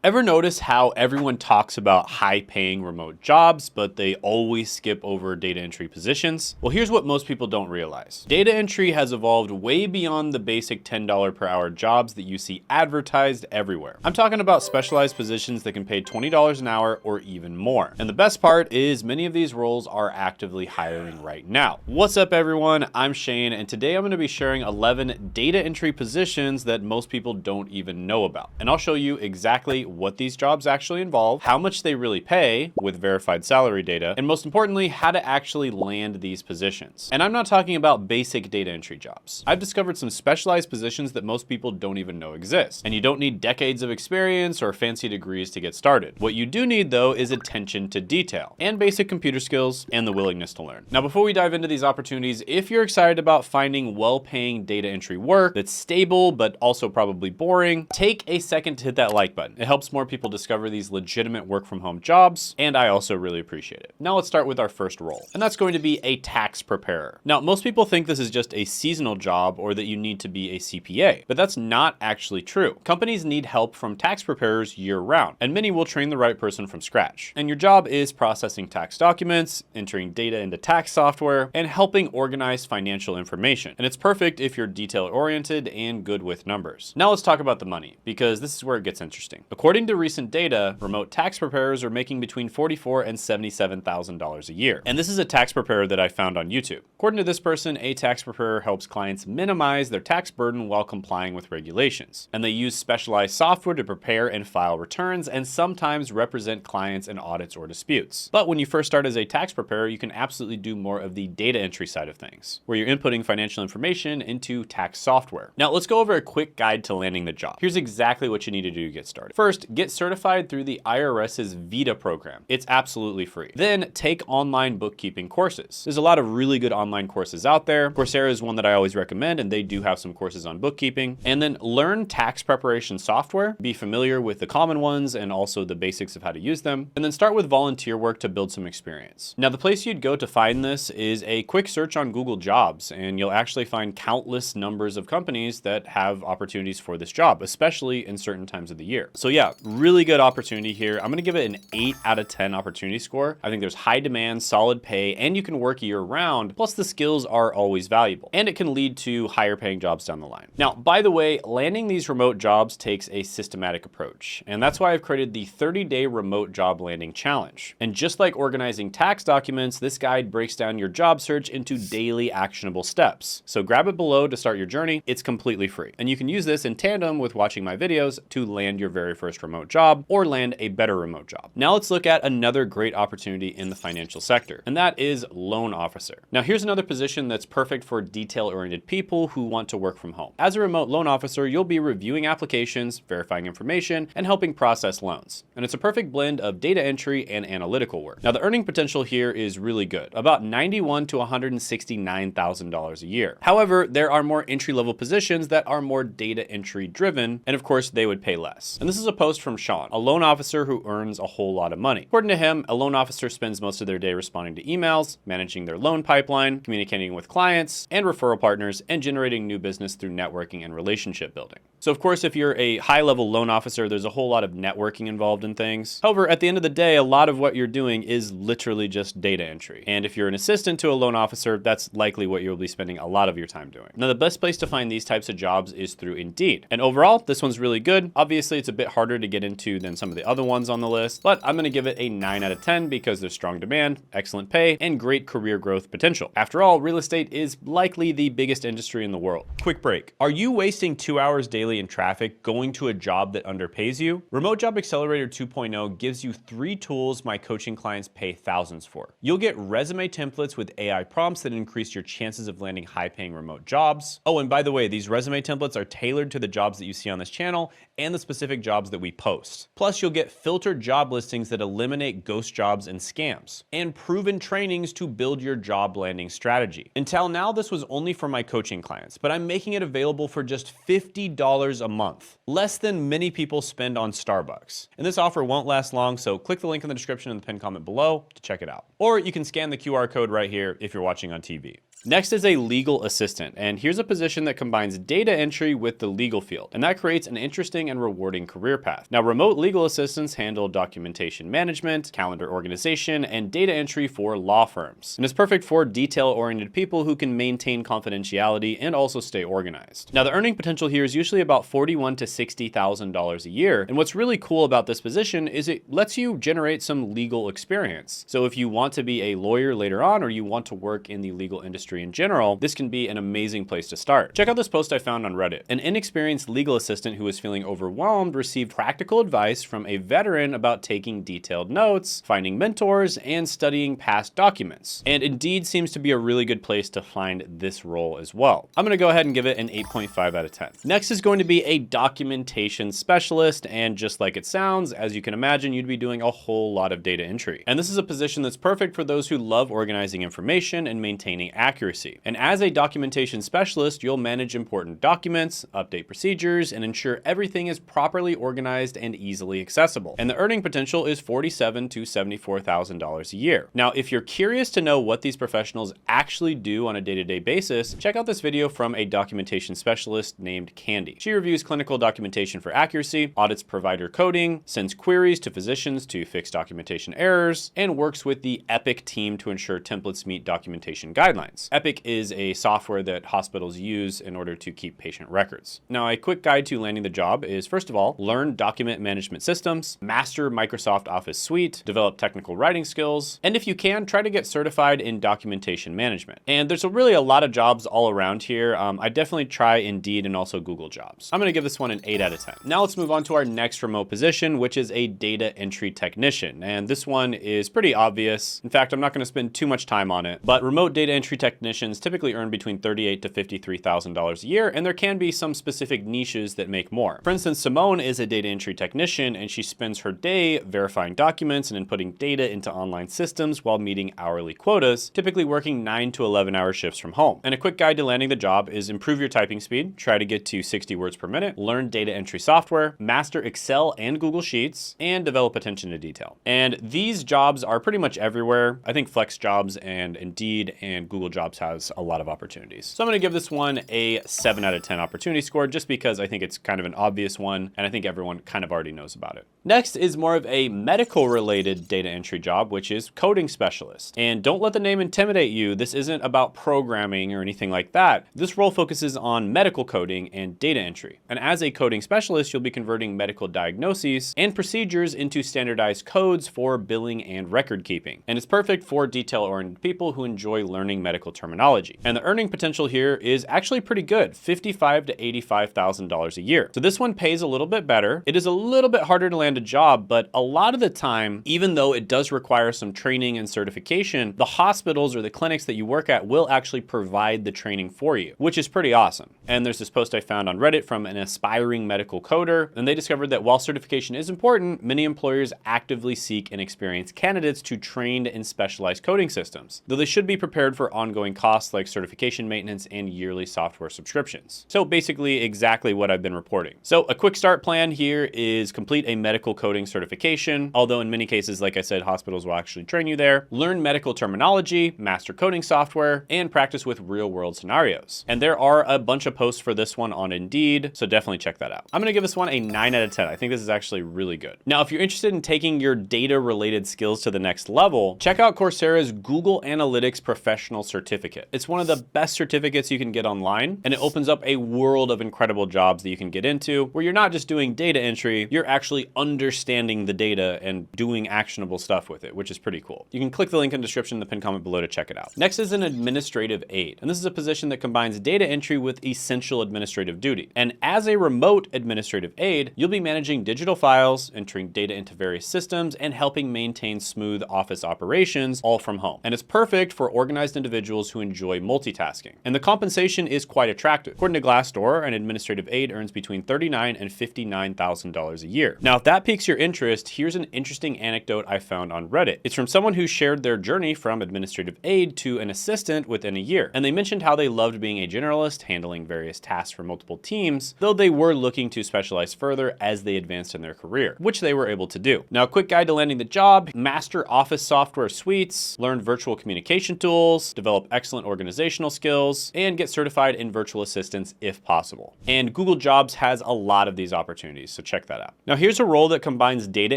Ever notice how everyone talks about high-paying remote jobs, but they always skip over data entry positions? Well, here's what most people don't realize. Data entry has evolved way beyond the basic $10 per hour jobs that you see advertised everywhere. I'm talking about specialized positions that can pay $20 an hour or even more. And the best part is many of these roles are actively hiring right now. What's up, everyone? I'm Shane, and today I'm going to be sharing 11 data entry positions that most people don't even know about. And I'll show you exactly what these jobs actually involve, how much they really pay with verified salary data, and most importantly, how to actually land these positions. And I'm not talking about basic data entry jobs. I've discovered some specialized positions that most people don't even know exist. And you don't need decades of experience or fancy degrees to get started. What you do need, though, is attention to detail and basic computer skills and the willingness to learn. Now, before we dive into these opportunities, if you're excited about finding well-paying data entry work that's stable but also probably boring, take a second to hit that like button. It helps more people discover these legitimate work from home jobs, and I also really appreciate it. Now let's start with our first role, and that's going to be a tax preparer. Now, most people think this is just a seasonal job or that you need to be a CPA, but that's not actually true. Companies need help from tax preparers year-round, and many will train the right person from scratch. And your job is processing tax documents, entering data into tax software, and helping organize financial information. And it's perfect if you're detail-oriented and good with numbers. Now let's talk about the money, because this is where it gets interesting. According to recent data, remote tax preparers are making between $44,000 and $77,000 a year. And this is a tax preparer that I found on YouTube. According to this person, a tax preparer helps clients minimize their tax burden while complying with regulations. And they use specialized software to prepare and file returns and sometimes represent clients in audits or disputes. But when you first start as a tax preparer, you can absolutely do more of the data entry side of things, where you're inputting financial information into tax software. Now let's go over a quick guide to landing the job. Here's exactly what you need to do to get started. First, get certified through the IRS's VITA program. It's absolutely free. Then take online bookkeeping courses. There's a lot of really good online courses out there. Coursera is one that I always recommend, and they do have some courses on bookkeeping. And then learn tax preparation software. Be familiar with the common ones and also the basics of how to use them. And then start with volunteer work to build some experience. Now, the place you'd go to find this is a quick search on Google Jobs, and you'll actually find countless numbers of companies that have opportunities for this job, especially in certain times of the year. So yeah, really good opportunity here. I'm gonna give it an 8 out of 10 opportunity score. I think there's high demand, solid pay, and you can work year round. Plus the skills are always valuable, and it can lead to higher paying jobs down the line. Now, by the way, landing these remote jobs takes a systematic approach. And that's why I've created the 30-day remote job landing challenge. And just like organizing tax documents, this guide breaks down your job search into daily actionable steps. So grab it below to start your journey. It's completely free. And you can use this in tandem with watching my videos to land your very first remote job or land a better remote job. Now let's look at another great opportunity in the financial sector, and that is loan officer. Now here's another position that's perfect for detail-oriented people who want to work from home. As a remote loan officer, you'll be reviewing applications, verifying information, and helping process loans. And it's a perfect blend of data entry and analytical work. Now the earning potential here is really good, about $91,000 to $169,000 a year. However, there are more entry-level positions that are more data entry driven, and of course they would pay less. And this is a post from Sean, a loan officer who earns a whole lot of money. According to him, a loan officer spends most of their day responding to emails, managing their loan pipeline, communicating with clients and referral partners, and generating new business through networking and relationship building. So of course, if you're a high-level loan officer, there's a whole lot of networking involved in things. However, at the end of the day, a lot of what you're doing is literally just data entry. And if you're an assistant to a loan officer, that's likely what you'll be spending a lot of your time doing. Now, the best place to find these types of jobs is through Indeed. And overall, this one's really good. Obviously, it's a bit harder to get into than some of the other ones on the list, but I'm gonna give it a 9 out of 10 because there's strong demand, excellent pay, and great career growth potential. After all, real estate is likely the biggest industry in the world. Quick break. Are you wasting 2 hours daily in traffic going to a job that underpays you? Remote Job Accelerator 2.0 gives you 3 tools my coaching clients pay thousands for. You'll get resume templates with AI prompts that increase your chances of landing high-paying remote jobs. Oh, and by the way, these resume templates are tailored to the jobs that you see on this channel and the specific jobs that we post. Plus, you'll get filtered job listings that eliminate ghost jobs and scams, and proven trainings to build your job landing strategy. Until now, this was only for my coaching clients, but I'm making it available for just $50 a month, less than many people spend on Starbucks. And this offer won't last long, so click the link in the description in the pinned comment below to check it out. Or you can scan the QR code right here if you're watching on TV. Next is a legal assistant, and here's a position that combines data entry with the legal field, and that creates an interesting and rewarding career path. Now, remote legal assistants handle documentation management, calendar organization, and data entry for law firms. And it's perfect for detail-oriented people who can maintain confidentiality and also stay organized. Now, the earning potential here is usually about $41,000 to $60,000 a year, and what's really cool about this position is it lets you generate some legal experience. So if you want to be a lawyer later on, or you want to work in the legal industry in general, this can be an amazing place to start. Check out this post I found on Reddit. An inexperienced legal assistant who was feeling overwhelmed received practical advice from a veteran about taking detailed notes, finding mentors, and studying past documents. And Indeed seems to be a really good place to find this role as well. I'm gonna go ahead and give it an 8.5 out of 10. Next is going to be a documentation specialist, and just like it sounds, as you can imagine, you'd be doing a whole lot of data entry. And this is a position that's perfect for those who love organizing information and maintaining accuracy. And as a documentation specialist, you'll manage important documents, update procedures, and ensure everything is properly organized and easily accessible. And the earning potential is $47,000 to $74,000 a year. Now, if you're curious to know what these professionals actually do on a day-to-day basis, check out this video from a documentation specialist named Candy. She reviews clinical documentation for accuracy, audits provider coding, sends queries to physicians to fix documentation errors, and works with the Epic team to ensure templates meet documentation guidelines. Epic is a software that hospitals use in order to keep patient records. Now, a quick guide to landing the job is, first of all, learn document management systems, master Microsoft Office Suite, develop technical writing skills, and if you can, try to get certified in documentation management. And there's really a lot of jobs all around here. I definitely try Indeed and also Google Jobs. I'm gonna give this one an 8 out of 10. Now let's move on to our next remote position, which is a data entry technician. And this one is pretty obvious. In fact, I'm not gonna spend too much time on it, but remote data entry technicians typically earn between $38,000 to $53,000 a year, and there can be some specific niches that make more. For instance, Simone is a data entry technician, and she spends her day verifying documents and inputting data into online systems while meeting hourly quotas, typically working 9 to 11-hour shifts from home. And a quick guide to landing the job is improve your typing speed, try to get to 60 words per minute, learn data entry software, master Excel and Google Sheets, and develop attention to detail. And these jobs are pretty much everywhere. I think FlexJobs and Indeed and Google Jobs has a lot of opportunities. So I'm gonna give this one a 7 out of 10 opportunity score, just because I think it's kind of an obvious one, and I think everyone kind of already knows about it. Next is more of a medical related data entry job, which is coding specialist. And don't let the name intimidate you. This isn't about programming or anything like that. This role focuses on medical coding and data entry. And as a coding specialist, you'll be converting medical diagnoses and procedures into standardized codes for billing and record keeping. And it's perfect for detail-oriented people who enjoy learning medical terminology. And the earning potential here is actually pretty good, $55,000 to $85,000 a year. So this one pays a little bit better. It is a little bit harder to land a job, but a lot of the time, even though it does require some training and certification, the hospitals or the clinics that you work at will actually provide the training for you, which is pretty awesome. And there's this post I found on Reddit from an aspiring medical coder, and they discovered that while certification is important, many employers actively seek inexperienced candidates to train in specialized coding systems, though they should be prepared for ongoing costs like certification maintenance and yearly software subscriptions. So basically exactly what I've been reporting. So a quick start plan here is complete a medical coding certification, although in many cases, like I said, hospitals will actually train you there. Learn medical terminology, master coding software, and practice with real world scenarios. And there are a bunch of posts for this one on Indeed, so definitely check that out. I'm gonna give this one a 9 out of 10. I think this is actually really good. Now, if you're interested in taking your data related skills to the next level, check out Coursera's Google Analytics Professional Certificate. It's one of the best certificates you can get online, and it opens up a world of incredible jobs that you can get into where you're not just doing data entry, you're actually understanding the data and doing actionable stuff with it, which is pretty cool. You can click the link in the description in the pinned comment below to check it out. Next is an administrative aide, and this is a position that combines data entry with essential administrative duty. And as a remote administrative aide, you'll be managing digital files, entering data into various systems, and helping maintain smooth office operations all from home. And it's perfect for organized individuals who enjoy multitasking. And the compensation is quite attractive. According to Glassdoor, an administrative aide earns between $39,000 and $59,000 a year. Now, if that piques your interest, here's an interesting anecdote I found on Reddit. It's from someone who shared their journey from administrative aide to an assistant within a year. And they mentioned how they loved being a generalist, handling various tasks for multiple teams, though they were looking to specialize further as they advanced in their career, which they were able to do. Now, a quick guide to landing the job: master Office software suites, learn virtual communication tools, develop excellent organizational skills, and get certified in virtual assistants if possible. And Google Jobs has a lot of these opportunities, so check that out. Now here's a role that combines data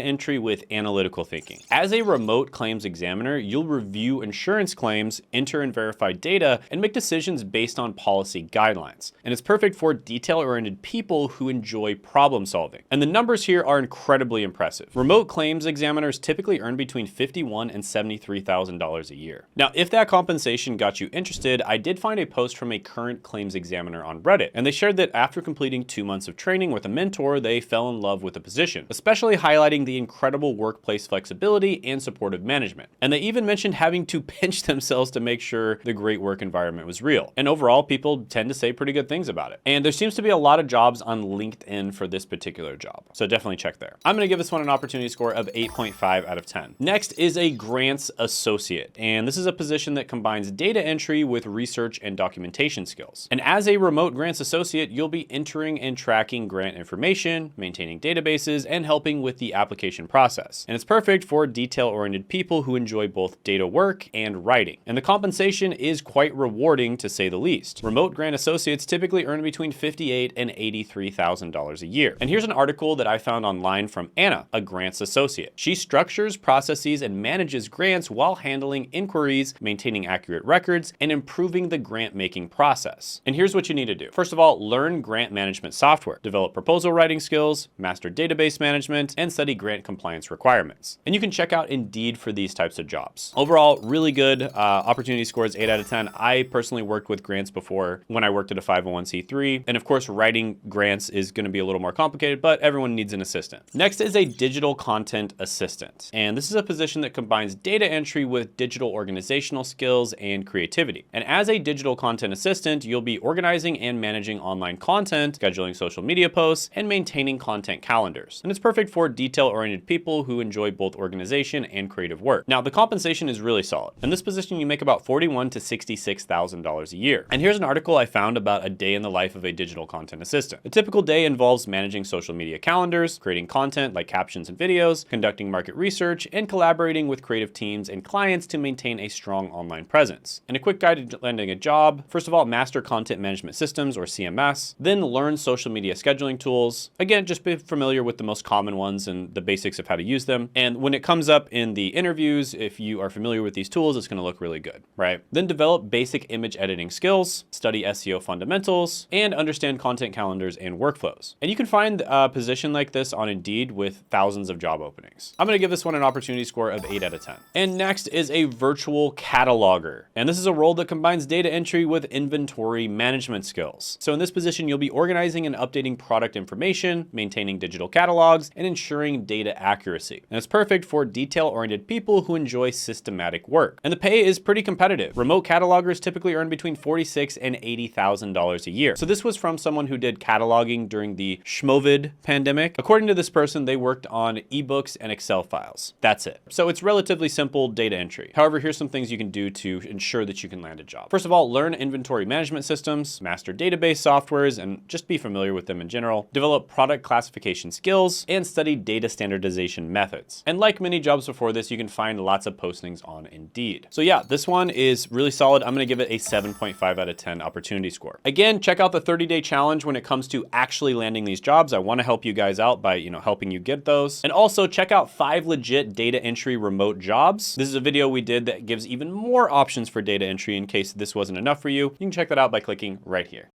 entry with analytical thinking. As a remote claims examiner, you'll review insurance claims, enter and verify data, and make decisions based on policy guidelines. And it's perfect for detail-oriented people who enjoy problem solving. And the numbers here are incredibly impressive. Remote claims examiners typically earn between $51,000 and $73,000 a year. Now, if that compensation got you interested, I did find a post from a current claims examiner on Reddit, and they shared that after completing 2 months of training with a mentor, they fell in love with the position, especially highlighting the incredible workplace flexibility and supportive management. And they even mentioned having to pinch themselves to make sure the great work environment was real. And overall, people tend to say pretty good things about it. And there seems to be a lot of jobs on LinkedIn for this particular job, so definitely check there. I'm gonna give this one an opportunity score of 8.5 out of 10. Next is a grants associate, and this is a position that combines data entry with research and documentation skills. And as a remote grants associate, you'll be entering and tracking grant information, maintaining databases, and helping with the application process. And it's perfect for detail-oriented people who enjoy both data work and writing. And the compensation is quite rewarding, to say the least. Remote grant associates typically earn between $58,000 and $83,000 a year. And here's an article that I found online from Anna, a grants associate. She structures, processes, and manages grants while handling inquiries, maintaining accurate records, and improving the grant-making process. And here's what you need to do. First of all, learn grant management software, develop proposal writing skills, master database management, and study grant compliance requirements. And you can check out Indeed for these types of jobs. Overall, really good. Opportunity scores 8 out of 10. I personally worked with grants before when I worked at a 501c3. And of course, writing grants is going to be a little more complicated, but everyone needs an assistant. Next is a digital content assistant. And this is a position that combines data entry with digital organizational skills and creativity. And as a digital content assistant, you'll be organizing and managing online content, scheduling social media posts, and maintaining content calendars. And it's perfect for detail-oriented people who enjoy both organization and creative work. Now, the compensation is really solid. In this position, you make about $41,000 to $66,000 a year. And here's an article I found about a day in the life of a digital content assistant. A typical day involves managing social media calendars, creating content like captions and videos, conducting market research, and collaborating with creative teams and clients to maintain a strong online presence. And a quick guide to landing a job: first of all, master content management systems, or CMS, then learn social media scheduling tools. Again, just be familiar with the most common ones and the basics of how to use them. And when it comes up in the interviews, if you are familiar with these tools, it's gonna look really good, right? Then develop basic image editing skills, study SEO fundamentals, and understand content calendars and workflows. And you can find a position like this on Indeed with thousands of job openings. I'm gonna give this one an opportunity score of 8 out of 10. And next is a virtual cataloger. And this is a role that combines data entry with inventory management skills. So in this position, you'll be organizing and updating product information, maintaining digital catalogs, and ensuring data accuracy. And it's perfect for detail-oriented people who enjoy systematic work. And the pay is pretty competitive. Remote catalogers typically earn between $46,000 and $80,000 a year. So this was from someone who did cataloging during the Schmovid pandemic. According to this person, they worked on ebooks and Excel files. That's it. So it's relatively simple data entry. However, here's some things you can do to ensure that you can land a job. First of all, learn inventory management systems, master database softwares, and just be familiar with them in general. Develop product classification skills, and study data standardization methods. And like many jobs before this, you can find lots of postings on Indeed. So yeah, this one is really solid. I'm gonna give it a 7.5 out of 10 opportunity score. Again, check out the 30-day challenge when it comes to actually landing these jobs. I wanna help you guys out by, helping you get those. And also check out 5 legit data entry remote jobs. This is a video we did that gives even more options for data entry in case this wasn't enough for you. You can check that out by clicking right here.